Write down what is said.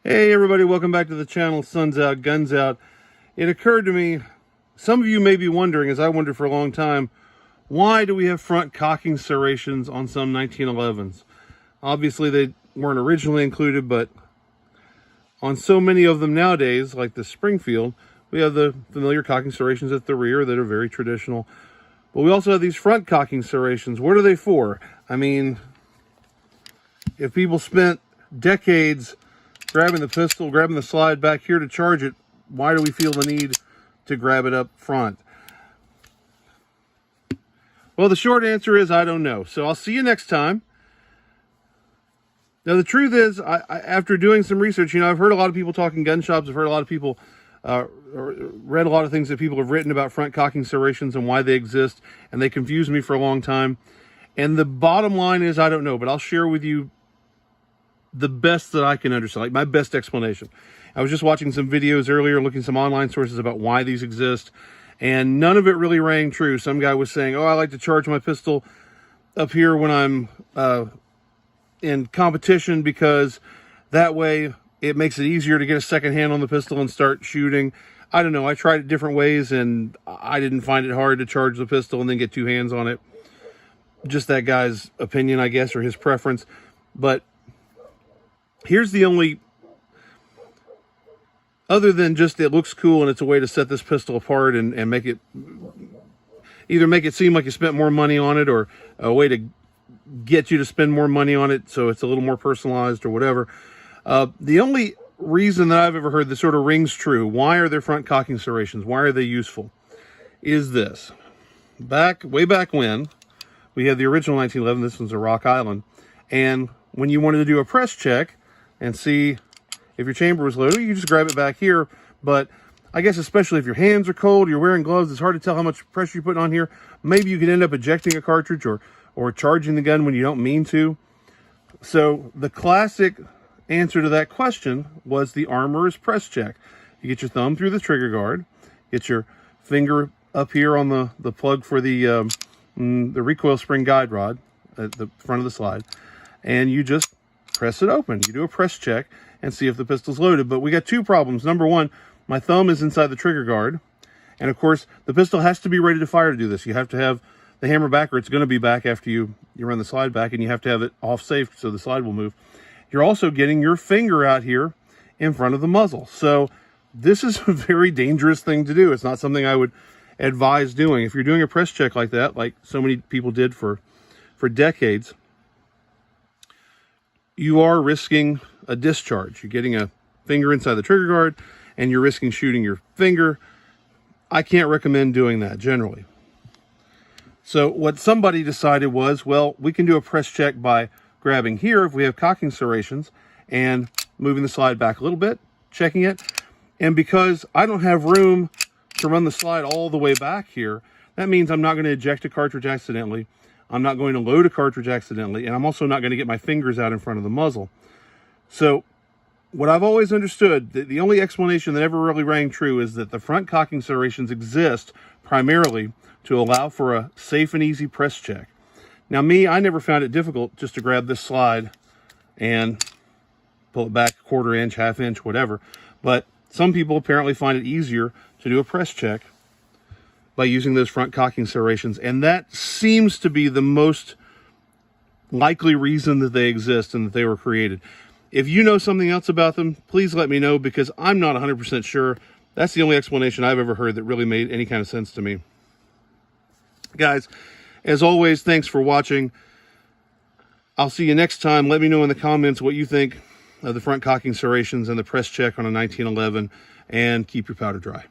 Hey everybody, welcome back to the channel, Sun's Out, Guns Out. It occurred to me, some of you may be wondering, as I wondered for a long time, why do we have front cocking serrations on some 1911s? Obviously they weren't originally included, but on so many of them nowadays, like the Springfield, we have the familiar cocking serrations at the rear that are very traditional. But we also have these front cocking serrations. What are they for? I mean, if people spent decades grabbing the pistol, grabbing the slide back here to charge it, why do we feel the need to grab it up front? Well, the short answer is I don't know. So I'll see you next time. Now, the truth is, after doing some research, I've heard a lot of people talking gun shops. I've heard a lot of people, read a lot of things that people have written about front cocking serrations and why they exist, and they confused me for a long time. And the bottom line is I don't know, but I'll share with you the best that I can understand, like my best explanation. I was just watching some videos earlier, looking some online sources about why these exist, and none of it really rang true. Some guy was saying, oh, I like to charge my pistol up here when I'm in competition because that way it makes it easier to get a second hand on the pistol and start shooting. I don't know. I tried it different ways, and I didn't find it hard to charge the pistol and then get two hands on it. Just that guy's opinion, I guess, or his preference. But here's the only, other than just it looks cool and it's a way to set this pistol apart and make it, either make it seem like you spent more money on it or a way to get you to spend more money on it so it's a little more personalized or whatever. The only reason that I've ever heard that sort of rings true, why are there front cocking serrations, why are they useful, is this. Way back when, we had the original 1911, this one's a Rock Island, and when you wanted to do a press check and see if your chamber was loaded, you just grab it back here. But I guess especially if your hands are cold, you're wearing gloves, it's hard to tell how much pressure you're putting on here. Maybe you could end up ejecting a cartridge or charging the gun when you don't mean to. So the classic answer to that question was the armorer's press check. You get your thumb through the trigger guard, get your finger up here on the plug for the recoil spring guide rod at the front of the slide, and you just press it open. You do a press check and see if the pistol's loaded. But we got two problems. Number one, my thumb is inside the trigger guard. And of course, the pistol has to be ready to fire to do this. You have to have the hammer back, or it's going to be back after you run the slide back, and you have to have it off safe so the slide will move. You're also getting your finger out here in front of the muzzle. So this is a very dangerous thing to do. It's not something I would advise doing. If you're doing a press check like that, like so many people did for decades, you are risking a discharge. You're getting a finger inside the trigger guard and you're risking shooting your finger. I can't recommend doing that generally. So what somebody decided was, well, we can do a press check by grabbing here if we have cocking serrations and moving the slide back a little bit, checking it. And because I don't have room to run the slide all the way back here, that means I'm not going to eject a cartridge accidentally. I'm not going to load a cartridge accidentally, and I'm also not going to get my fingers out in front of the muzzle. So what I've always understood, the only explanation that ever really rang true is that the front cocking serrations exist primarily to allow for a safe and easy press check. Now I never found it difficult just to grab this slide and pull it back a quarter inch, half inch, whatever. But some people apparently find it easier to do a press check by using those front cocking serrations, and that seems to be the most likely reason that they exist and that they were created. If you know something else about them, please let me know, because I'm not 100% sure. That's the only explanation I've ever heard that really made any kind of sense to me. Guys, as always, thanks for watching. I'll see you next time. Let me know in the comments what you think of the front cocking serrations and the press check on a 1911, and keep your powder dry.